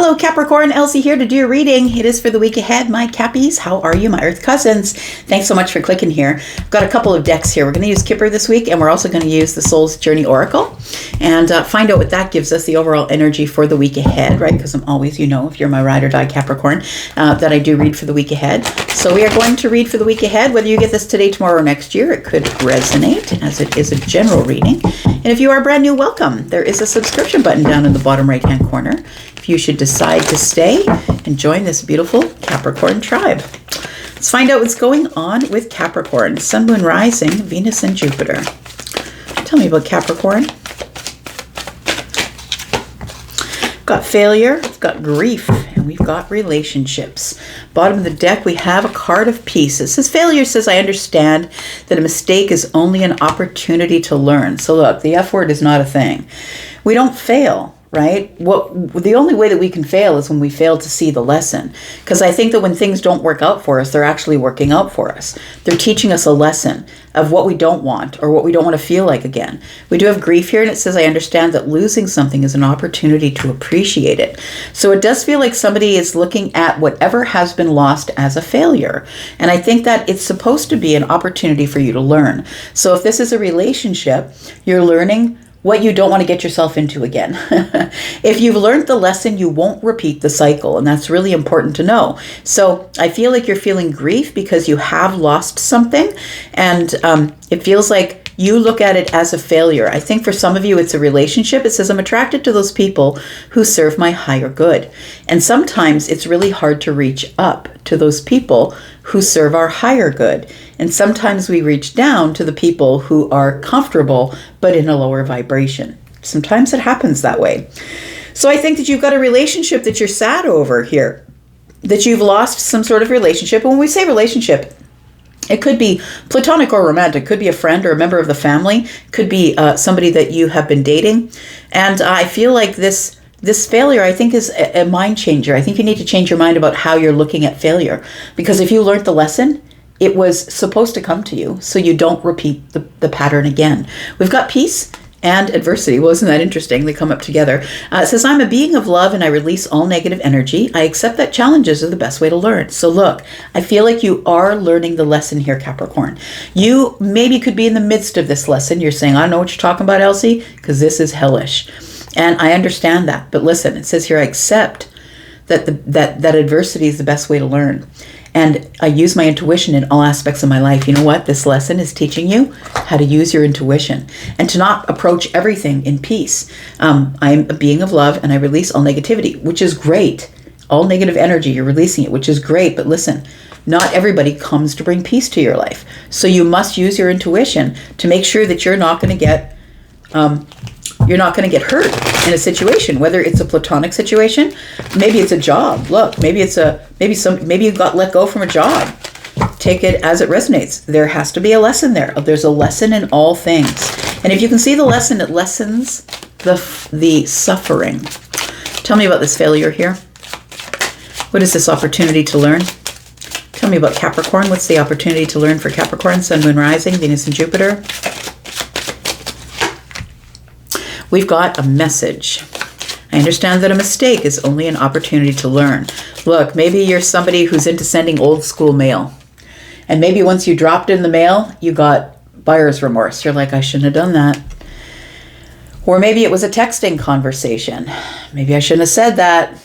Hello Capricorn, Elsie here to do your reading. It is for the week ahead, my Cappies. How are you, my Earth cousins? Thanks so much for clicking here. I've got a couple of decks here. We're going to use Kipper this week, and we're also going to use the Soul's Journey Oracle and find out what that gives us, the overall energy for the week ahead, right? Because I'm always, if you're my ride or die Capricorn, that I do read for the week ahead. So we are going to read for the week ahead. Whether you get this today, tomorrow, or next year, it could resonate as it is a general reading. And if you are brand new, welcome. There is a subscription button down in the bottom right-hand corner. If you should decide to stay and join this beautiful Capricorn tribe. Let's find out what's going on with Capricorn. Sun, Moon, Rising, Venus, and Jupiter. Tell me about Capricorn. We've got failure, we've got grief, and we've got relationships. Bottom of the deck, we have a card of peace. It says failure says, I understand that a mistake is only an opportunity to learn. So look, the F word is not a thing. We don't fail. Right? The only way that we can fail is when we fail to see the lesson. Because I think that when things don't work out for us, they're actually working out for us. They're teaching us a lesson of what we don't want or what we don't want to feel like again. We do have grief here, and it says, I understand that losing something is an opportunity to appreciate it. So it does feel like somebody is looking at whatever has been lost as a failure. And I think that it's supposed to be an opportunity for you to learn. So if this is a relationship, you're learning what you don't want to get yourself into again. If you've learned the lesson, you won't repeat the cycle, and that's really important to know. So I feel like you're feeling grief because you have lost something, and it feels like you look at it as a failure. I think for some of you, it's a relationship. It says, I'm attracted to those people who serve my higher good. And sometimes it's really hard to reach up to those people who serve our higher good. And sometimes we reach down to the people who are comfortable, but in a lower vibration. Sometimes it happens that way. So I think that you've got a relationship that you're sad over here, that you've lost some sort of relationship. And when we say relationship, it could be platonic or romantic. It could be a friend or a member of the family. It could be somebody that you have been dating. And I feel like this failure, I think, is a mind changer. I think you need to change your mind about how you're looking at failure. Because if you learned the lesson, it was supposed to come to you, so you don't repeat the pattern again. We've got peace and adversity. Wasn't that interesting? They come up together. It says, I'm a being of love and I release all negative energy. I accept that challenges are the best way to learn. So look, I feel like you are learning the lesson here, Capricorn. You maybe could be in the midst of this lesson. You're saying, I don't know what you're talking about, Elsie, because this is hellish. And I understand that. But listen, it says here, I accept that adversity is the best way to learn. And I use my intuition in all aspects of my life. You know what? This lesson is teaching you how to use your intuition and to not approach everything in peace. I'm a being of love and I release all negativity, which is great. All negative energy, you're releasing it, which is great. But listen, not everybody comes to bring peace to your life. So you must use your intuition to make sure that you're not going to get hurt in a situation, whether it's a platonic situation, maybe it's a job. Look, maybe you got let go from a job. Take it as it resonates. There has to be a lesson there. There's a lesson in all things. And if you can see the lesson, it lessens the suffering. Tell me about this failure here. What is this opportunity to learn? Tell me about Capricorn. What's the opportunity to learn for Capricorn? Sun, Moon, Rising, Venus, and Jupiter. We've got a message. I understand that a mistake is only an opportunity to learn. Look, maybe you're somebody who's into sending old school mail. And maybe once you dropped in the mail, you got buyer's remorse. You're like, I shouldn't have done that. Or maybe it was a texting conversation. Maybe I shouldn't have said that.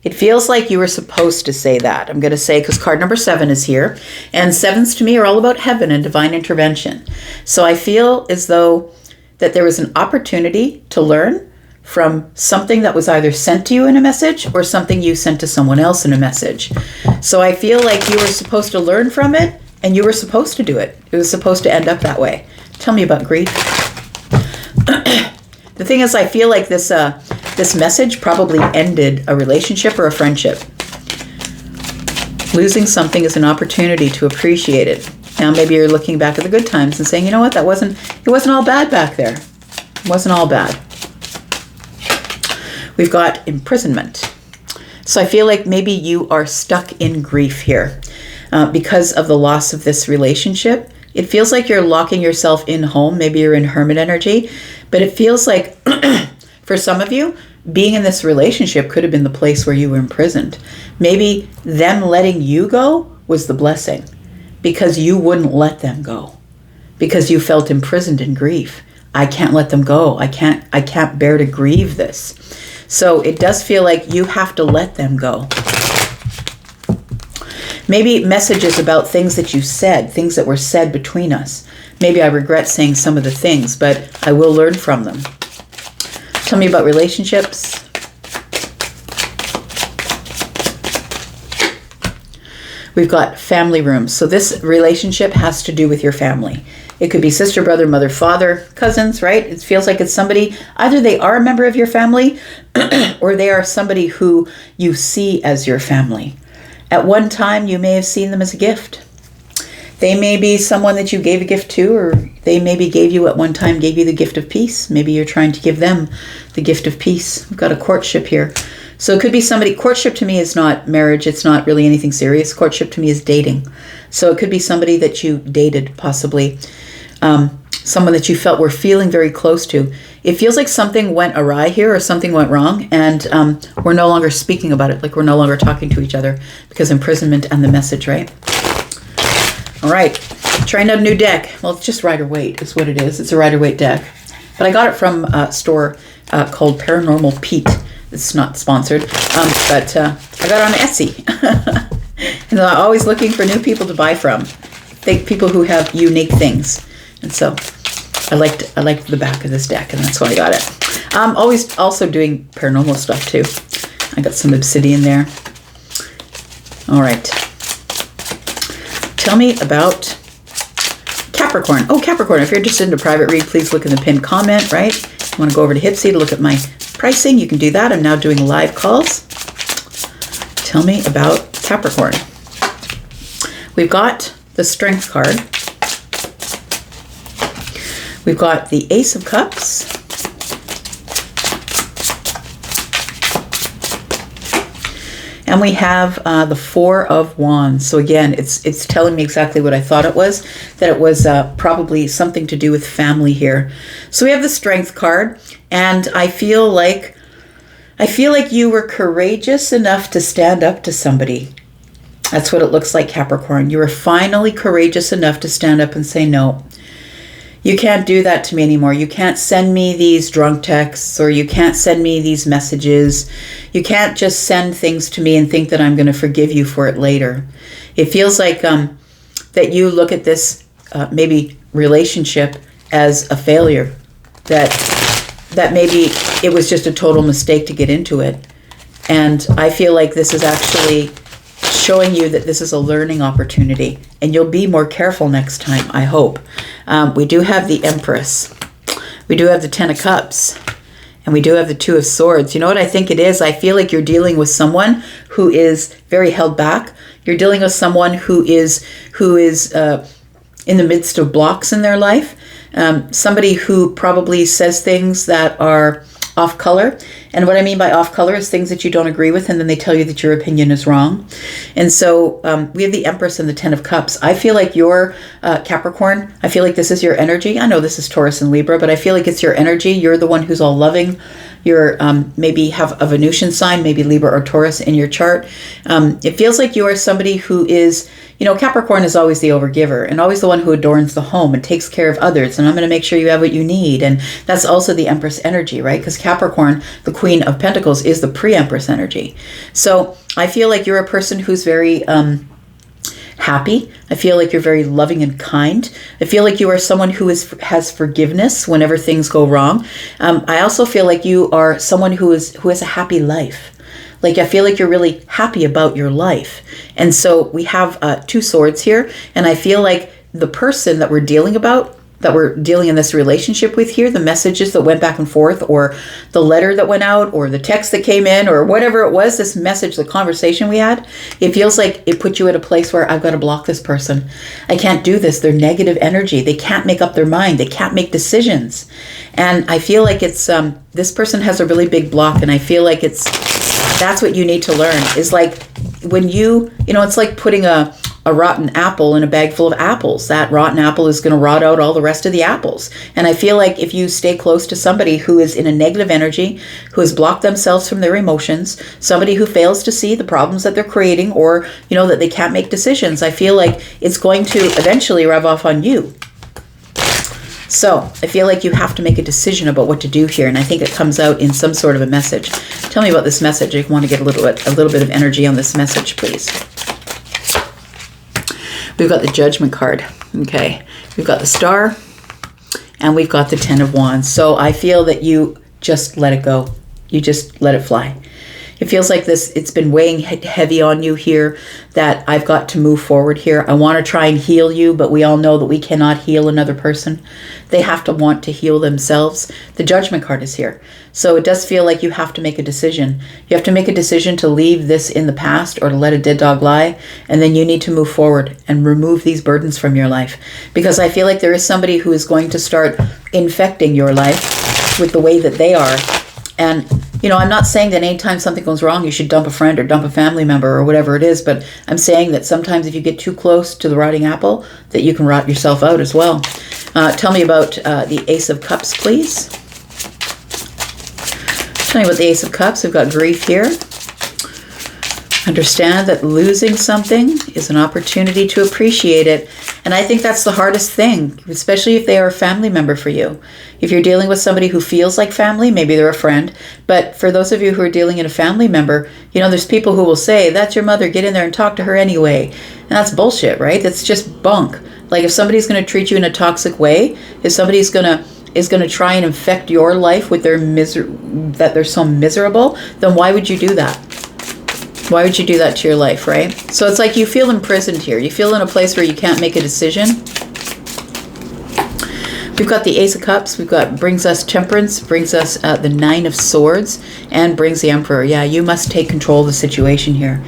It feels like you were supposed to say that. I'm going to say, because card number 7 is here. And 7s to me are all about heaven and divine intervention. So I feel as though that there was an opportunity to learn from something that was either sent to you in a message or something you sent to someone else in a message. So I feel like you were supposed to learn from it and you were supposed to do it. It was supposed to end up that way. Tell me about grief. The thing is, I feel like this message probably ended a relationship or a friendship. Losing something is an opportunity to appreciate it. Now maybe you're looking back at the good times and saying, you know what, it wasn't all bad back there. It wasn't all bad. We've got imprisonment. So I feel like maybe you are stuck in grief here because of the loss of this relationship. It feels like you're locking yourself in home. Maybe you're in hermit energy, but it feels like for some of you, being in this relationship could have been the place where you were imprisoned. Maybe them letting you go was the blessing, because you wouldn't let them go, because you felt imprisoned in grief. I can't let them go. I can't bear to grieve this. So it does feel like you have to let them go. Maybe messages about things that you said, things that were said between us. Maybe I regret saying some of the things, but I will learn from them. Tell me about relationships. We've got family rooms. So this relationship has to do with your family. It could be sister, brother, mother, father, cousins, right? It feels like it's somebody, either they are a member of your family or they are somebody who you see as your family. At one time, you may have seen them as a gift. They may be someone that you gave a gift to, or they maybe gave you at one time, gave you the gift of peace. Maybe you're trying to give them the gift of peace. We've got a courtship here. So it could be somebody, courtship to me is not marriage. It's not really anything serious. Courtship to me is dating. So it could be somebody that you dated, possibly. Someone that you felt were feeling very close to. It feels like something went awry here, or something went wrong, and we're no longer speaking about it. Like we're no longer talking to each other because imprisonment and the message, right? All right, trying out a new deck. Well, it's just Rider-Waite is what it is. It's a Rider-Waite deck. But I got it from a store called Paranormal Pete. It's not sponsored, but I got it on Etsy. And I'm always looking for new people to buy from. People who have unique things. And so I liked the back of this deck, and that's why I got it. I'm always also doing paranormal stuff too. I got some obsidian there. All right. Tell me about Capricorn. Oh, Capricorn, if you're interested in a private read, please look in the pinned comment, right? If you want to go over to Hipsy to look at my pricing, you can do that. I'm now doing live calls. Tell me about Capricorn. We've got the Strength card. We've got the Ace of Cups. And we have the Four of Wands. So again, it's telling me exactly what I thought it was, that it was probably something to do with family here. So we have the Strength card, and I feel like you were courageous enough to stand up to somebody. That's what it looks like, Capricorn. You were finally courageous enough to stand up and say, no, you can't do that to me anymore. You can't send me these drunk texts, or you can't send me these messages. You can't just send things to me and think that I'm going to forgive you for it later. It feels like that you look at this maybe relationship as a failure, that maybe it was just a total mistake to get into it. And I feel like this is actually showing you that this is a learning opportunity, and you'll be more careful next time, I hope. We do have the Empress. We do have the Ten of Cups. And we do have the Two of Swords. You know what I think it is? I feel like you're dealing with someone who is very held back. You're dealing with someone who is in the midst of blocks in their life. Somebody who probably says things that are off color. And what I mean by off color is things that you don't agree with, and then they tell you that your opinion is wrong. And so we have the Empress and the Ten of Cups. I feel like you're Capricorn. I feel like this is your energy. I know this is Taurus and Libra, but I feel like it's your energy. You're the one who's all loving. You're maybe have a Venusian sign, maybe Libra or Taurus in your chart. It feels like you are somebody who is, Capricorn is always the overgiver and always the one who adorns the home and takes care of others. And I'm going to make sure you have what you need. And that's also the Empress energy, right? Because Capricorn, the Queen of Pentacles, is the pre-Empress energy. So I feel like you're a person who's very happy. I feel like you're very loving and kind. I feel like you are someone who has forgiveness whenever things go wrong. I also feel like you are someone who has a happy life. Like, I feel like you're really happy about your life. And so we have two swords here. And I feel like the person that we're dealing in this relationship with here, the messages that went back and forth, or the letter that went out, or the text that came in, or whatever it was, this message, the conversation we had, it feels like it put you at a place where I've got to block this person. I can't do this. They're negative energy. They can't make up their mind. They can't make decisions. And I feel like it's, this person has a really big block, and I feel like that's what you need to learn, is like when it's like putting a a rotten apple in a bag full of apples. That rotten apple is going to rot out all the rest of the apples. And I feel like if you stay close to somebody who is in a negative energy, who has blocked themselves from their emotions, somebody who fails to see the problems that they're creating, or, that they can't make decisions, I feel like it's going to eventually rub off on you. So I feel like you have to make a decision about what to do here, and I think it comes out in some sort of a message. Tell me about this message. I want to get a little bit of energy on this message, please. We've got the Judgment card. Okay, we've got the Star, and we've got the Ten of Wands. So I feel that you just let it go. You just let it fly. It feels like it's been weighing heavy on you here, that I've got to move forward here. I want to try and heal you, but we all know that we cannot heal another person. They have to want to heal themselves. The Judgment card is here. So it does feel like you have to make a decision. You have to make a decision to leave this in the past or to let a dead dog lie. And then you need to move forward and remove these burdens from your life. Because I feel like there is somebody who is going to start infecting your life with the way that they are. And, I'm not saying that anytime something goes wrong, you should dump a friend or dump a family member or whatever it is, but I'm saying that sometimes if you get too close to the rotting apple, that you can rot yourself out as well. Tell me about the Ace of Cups, please. Tell me about the Ace of Cups. We've got grief here. Understand that losing something is an opportunity to appreciate it. And I think that's the hardest thing, especially if they are a family member for you. If you're dealing with somebody who feels like family, maybe they're a friend. But for those of you who are dealing in a family member, there's people who will say, that's your mother, get in there and talk to her anyway. And that's bullshit, right? That's just bunk. Like if somebody's going to treat you in a toxic way, if somebody's is going to try and infect your life with that they're so miserable, then why would you do that? Why would you do that to your life, right? So it's like you feel imprisoned here. You feel in a place where you can't make a decision. We've got the Ace of Cups. Brings us Temperance, brings us the Nine of Swords, and brings the Emperor. Yeah, you must take control of the situation here.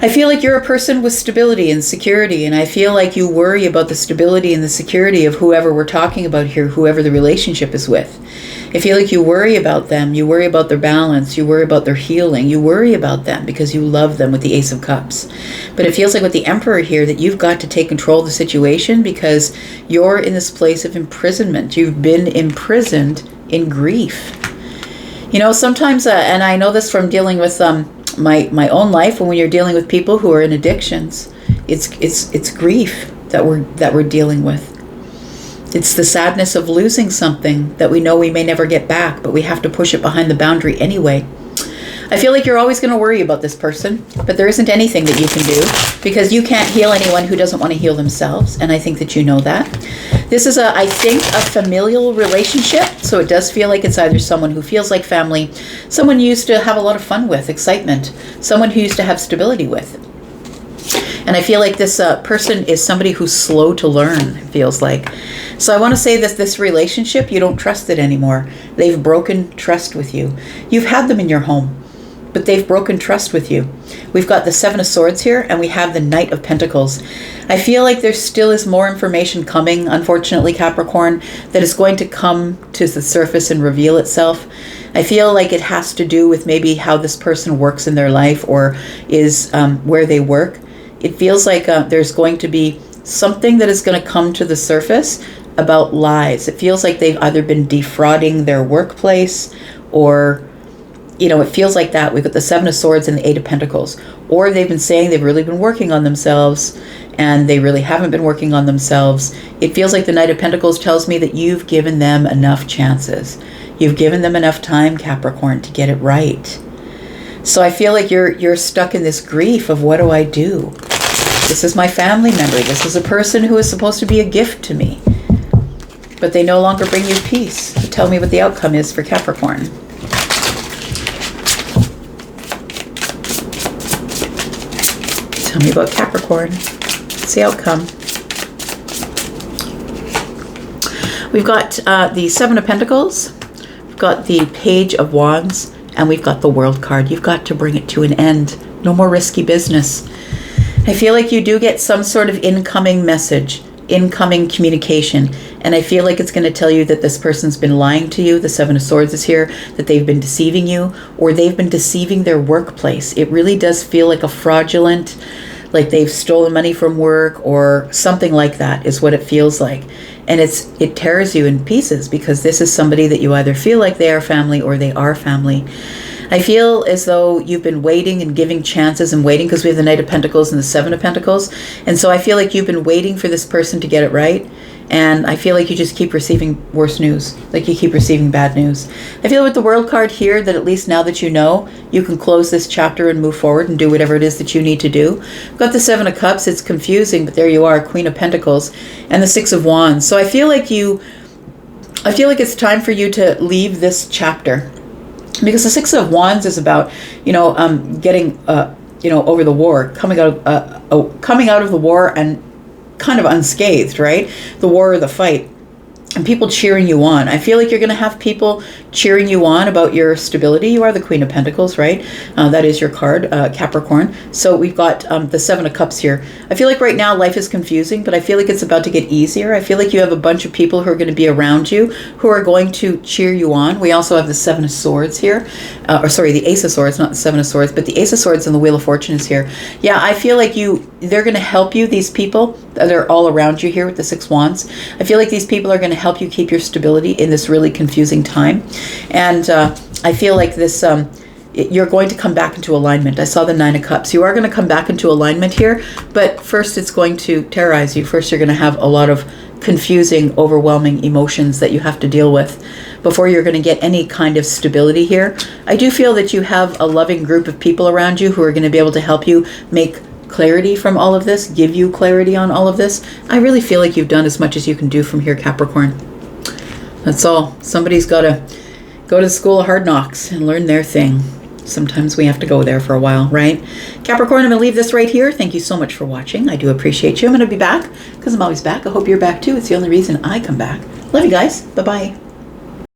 I feel like you're a person with stability and security, and I feel like you worry about the stability and the security of whoever we're talking about here, whoever the relationship is with. I feel like you worry about them. You worry about their balance. You worry about their healing. You worry about them because you love them with the Ace of Cups. But it feels like with the Emperor here that you've got to take control of the situation because you're in this place of imprisonment. You've been imprisoned in grief. Sometimes, and I know this from dealing with my own life, when you're dealing with people who are in addictions, it's grief that we're dealing with. It's the sadness of losing something that we know we may never get back, but we have to push it behind the boundary anyway. I feel like you're always going to worry about this person, but there isn't anything that you can do because you can't heal anyone who doesn't want to heal themselves, and I think that you know that. This is, I think, a familial relationship, so it does feel like it's either someone who feels like family, someone you used to have a lot of fun with, excitement, someone who used to have stability with. And I feel like this person is somebody who's slow to learn, it feels like. So I want to say that this relationship, you don't trust it anymore. They've broken trust with you. You've had them in your home, but they've broken trust with you. We've got the Seven of Swords here, and we have the Knight of Pentacles. I feel like there still is more information coming, unfortunately, Capricorn, that is going to come to the surface and reveal itself. I feel like it has to do with maybe how this person works in their life or is where they work. It feels like there's going to be something that is going to come to the surface about lies. It feels like they've either been defrauding their workplace or, it feels like that. We've got the Seven of Swords and the Eight of Pentacles. Or they've been saying they've really been working on themselves and they really haven't been working on themselves. It feels like the Knight of Pentacles tells me that you've given them enough chances. You've given them enough time, Capricorn, to get it right. So I feel like you're stuck in this grief of what do I do? This is my family member. This is a person who is supposed to be a gift to me. But they no longer bring you peace. So tell me what the outcome is for Capricorn. Tell me about Capricorn. What's the outcome? We've got the Seven of Pentacles. We've got the Page of Wands. And we've got the World card. You've got to bring it to an end. No more risky business. I feel like you do get some sort of incoming message, incoming communication. And I feel like it's going to tell you that this person's been lying to you. The Seven of Swords is here, that they've been deceiving you, or they've been deceiving their workplace. It really does feel like a fraudulent, like they've stolen money from work or something like that is what it feels like. And it tears you in pieces because this is somebody that you either feel like they are family or they are family. I feel as though you've been waiting and giving chances and waiting, because we have the Knight of Pentacles and the Seven of Pentacles. And so I feel like you've been waiting for this person to get it right. And I feel like you just keep receiving worse news, like you keep receiving bad news. I feel with the World card here that at least now that you know, you can close this chapter and move forward and do whatever it is that you need to do. Got the Seven of Cups. It's confusing, but there you are, Queen of Pentacles and the Six of Wands. So I feel like it's time for you to leave this chapter. Because the Six of Wands is about, getting, over the war, coming out of the war and kind of unscathed, right? The war or the fight. And people cheering you on. I feel like you're going to have people cheering you on about your stability. You are the Queen of Pentacles, right? That is your card, Capricorn. So we've got the Seven of Cups here. I feel like right now life is confusing, but I feel like it's about to get easier. I feel like you have a bunch of people who are going to be around you who are going to cheer you on. We also have the Seven of Swords here. The Ace of Swords, not the Seven of Swords, but the Ace of Swords and the Wheel of Fortune is here. Yeah, I feel like they're going to help you, these people that are all around you here with the Six Wands. I feel like these people are going to help you keep your stability in this really confusing time. And I feel like this, you're going to come back into alignment. I saw the Nine of Cups. You are going to come back into alignment here, but first it's going to terrorize you. First you're going to have a lot of confusing, overwhelming emotions that you have to deal with before you're going to get any kind of stability here. I do feel that you have a loving group of people around you who are going to be able to help you make clarity from all of this, give you clarity on all of this. I really feel like you've done as much as you can do from here, Capricorn. That's all. Somebody's got to go to the school of hard knocks and learn their thing. Sometimes we have to go there for a while, right? Capricorn, I'm going to leave this right here. Thank you so much for watching. I do appreciate you. I'm going to be back because I'm always back. I hope you're back too. It's the only reason I come back. Love you guys. Bye-bye.